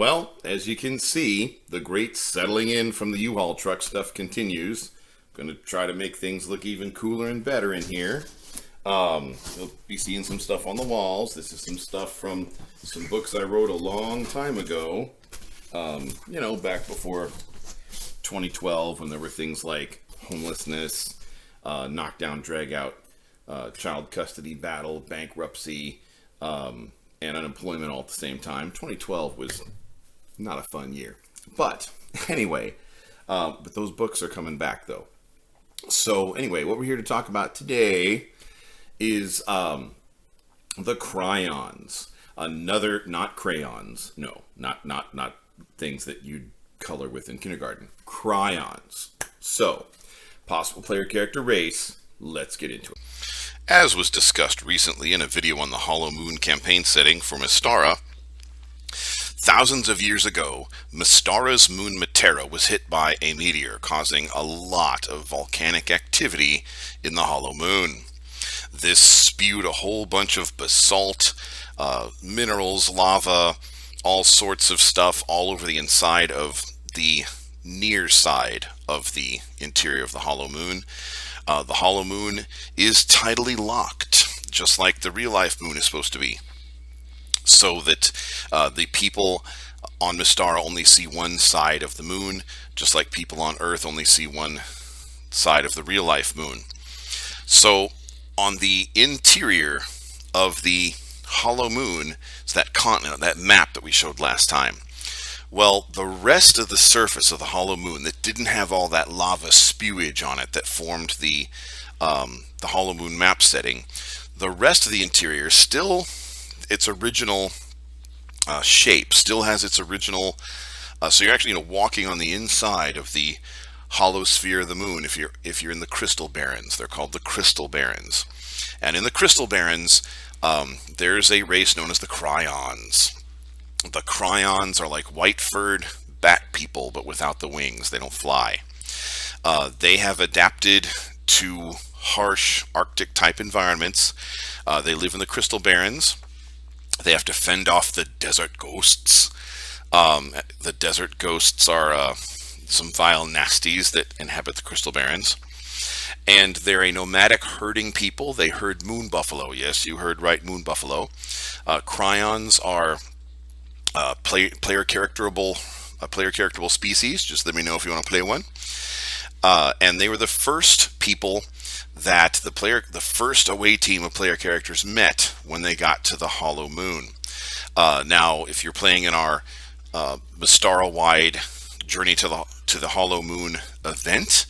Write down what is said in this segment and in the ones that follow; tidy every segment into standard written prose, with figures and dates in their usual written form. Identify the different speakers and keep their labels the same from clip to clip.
Speaker 1: Well, as you can see, the great settling in from the U-Haul truck stuff continues. Going to try to make things look even cooler and better in here. You'll be seeing some stuff on the walls. This is some stuff from some books I wrote a long time ago. Back before 2012, when there were things like homelessness, knockdown, drag out, child custody battle, bankruptcy, and unemployment all at the same time. 2012 was not a fun year. But anyway, but those books are coming back though. So anyway, what we're here to talk about today is the Cryions. Another, not crayons, no, not things that you'd color with in kindergarten. Cryions. So, possible player character race, let's get into it.
Speaker 2: As was discussed recently in a video on the Hollow Moon campaign setting for Mystara, thousands of years ago, Mystara's moon Mystara was hit by a meteor, causing a lot of volcanic activity in the Hollow Moon. This spewed a whole bunch of basalt, minerals, lava, all sorts of stuff all over the inside of the near side of the interior of the Hollow Moon. The Hollow Moon is tidally locked, just like the real-life moon is supposed to be, so that the people on Mystara only see one side of the moon, just like people on Earth only see one side of the real-life moon. So on the interior of the Hollow Moon is that continent, that map that we showed last time. Well, the rest of the surface of the Hollow Moon that didn't have all that lava spewage on it that formed the Hollow Moon map setting, the rest of the interior still its original shape, still has its original. So you're actually walking on the inside of the hollow sphere of the moon. If you're in the Crystal Barrens, they're called the Crystal Barrens, and in the Crystal Barrens, there's a race known as the Cryions. The Cryions are like white-furred bat people, but without the wings. They don't fly. They have adapted to harsh Arctic-type environments. They live in the Crystal Barrens. They have to fend off the desert ghosts. The desert ghosts are some vile nasties that inhabit the Crystal Barrens. And they're a nomadic herding people. They herd moon buffalo. Yes, you heard right, moon buffalo. Cryions are player characterable species. Just let me know if you want to play one. And they were the first people that the first away team of player characters met when they got to the Hollow Moon. Now, if you're playing in our Mystara-wide Journey to the Hollow Moon event,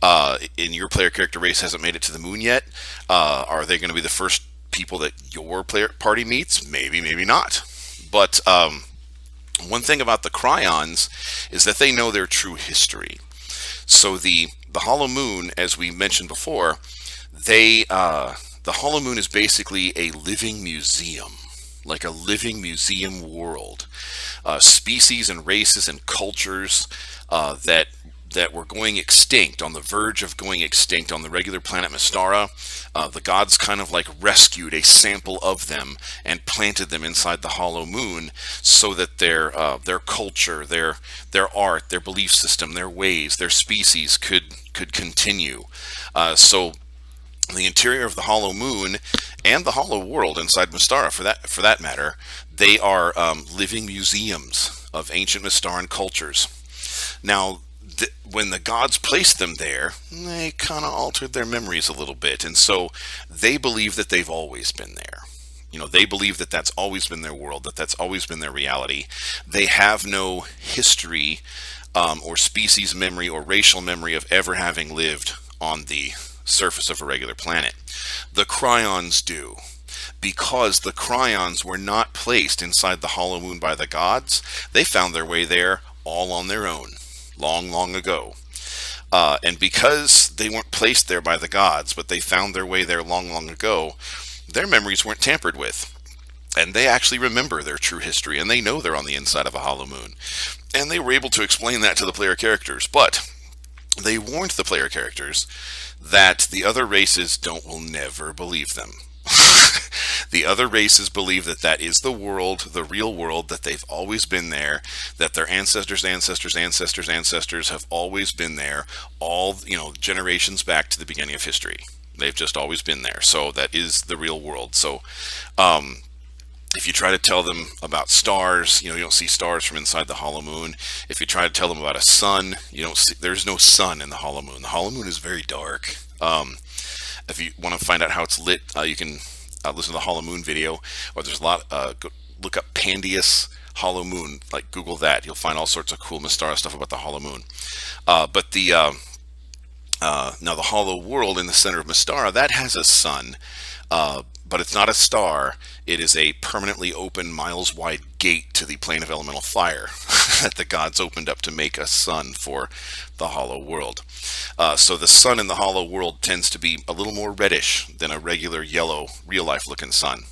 Speaker 2: and your player character race hasn't made it to the moon yet, are they going to be the first people that your player party meets? Maybe, maybe not. But one thing about the Cryions is that they know their true history. So the Hollow Moon, as we mentioned before, the Hollow Moon is basically a living museum, like a living museum world. Species and races and cultures that were going extinct, on the verge of going extinct on the regular planet Mystara. The gods kind of like rescued a sample of them and planted them inside the Hollow Moon so that their culture, their art, their belief system, their ways, their species could continue. So the interior of the Hollow Moon and the Hollow World inside Mystara, for that matter, they are living museums of ancient Mystaran cultures. Now, when the gods placed them there, they kind of altered their memories a little bit, and so they believe that they've always been there. They believe that that's always been their world, that that's always been their reality. They have no history or species memory or racial memory of ever having lived on the surface of a regular planet. The Cryions do, because the Cryions were not placed inside the Hollow Moon by the gods. They found their way there all on their own, long ago. And because they weren't placed there by the gods, but they found their way there long ago, their memories weren't tampered with. And they actually remember their true history, and they know they're on the inside of a Hollow Moon. And they were able to explain that to the player characters, but they warned the player characters that the other races will never believe them. The other races believe that that is the world, the real world, that they've always been there, that their ancestors, ancestors, ancestors, ancestors have always been there, all, generations back to the beginning of history. They've just always been there. So that is the real world. So, if you try to tell them about stars, you don't see stars from inside the hollow moon. If you try to tell them about a sun, you don't see, there's no sun in the hollow moon. The hollow moon is very dark. If you want to find out how it's lit, you can listen to the hollow moon video, or there's a lot, look up Pandius hollow moon, like Google that. You'll find all sorts of cool Mystara stuff about the hollow moon. But now the hollow world in the center of Mystara, that has a sun. But it's not a star. It is a permanently open, miles-wide gate to the plane of elemental fire that the gods opened up to make a sun for the hollow world. So the sun in the hollow world tends to be a little more reddish than a regular yellow, real-life-looking sun.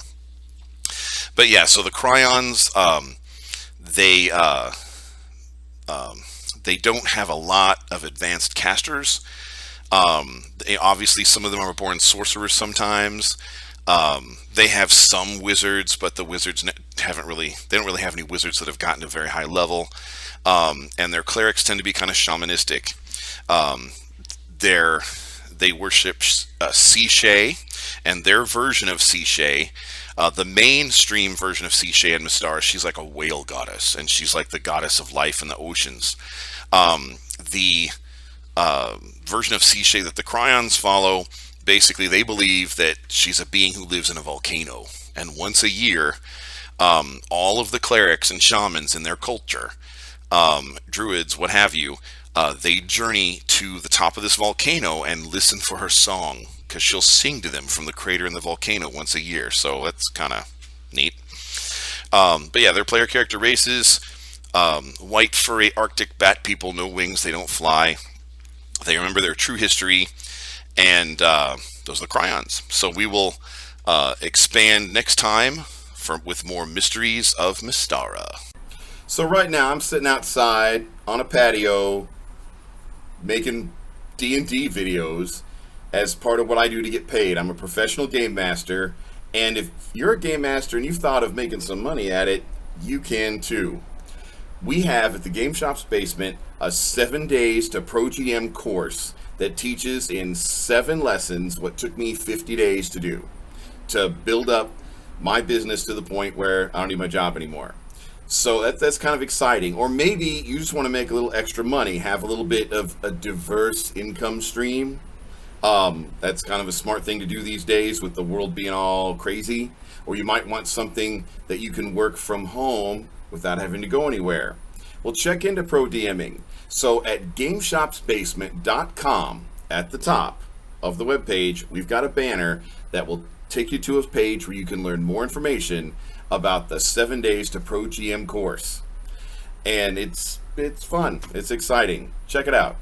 Speaker 2: But yeah, so the Cryions, they don't have a lot of advanced casters. Obviously, some of them are born sorcerers sometimes. They have some wizards, but the wizards they don't really have any wizards that have gotten to a very high level. And their clerics tend to be kind of shamanistic. They worship Sishay, and their version of Sishay, the mainstream version of Sishay in Mystara, she's like a whale goddess, and she's like the goddess of life in the oceans. The version of Sishay that the Cryions follow, basically they believe that she's a being who lives in a volcano, and once a year all of the clerics and shamans in their culture, druids, what have you, they journey to the top of this volcano and listen for her song, because she'll sing to them from the crater in the volcano once a year. So that's kind of neat. But yeah, their player character races: white furry Arctic bat people, no wings, they don't fly. They remember their true history, and those are the Cryions. So we will expand next time with more Mysteries of Mystara.
Speaker 1: So right now I'm sitting outside on a patio making D&D videos as part of what I do to get paid. I'm a professional game master, and if you're a game master and you've thought of making some money at it, you can too. We have at the Game Shop's basement a 7 days to Pro GM course that teaches in 7 lessons what took me 50 days to do, to build up my business to the point where I don't need my job anymore. So that's kind of exciting. Or maybe you just want to make a little extra money, have a little bit of a diverse income stream. That's kind of a smart thing to do these days with the world being all crazy. Or you might want something that you can work from home without having to go anywhere. Well, check into Pro DMing. So at GameShopsBasement.com, at the top of the webpage, we've got a banner that will take you to a page where you can learn more information about the 7 days to Pro GM course. And it's fun. It's exciting. Check it out.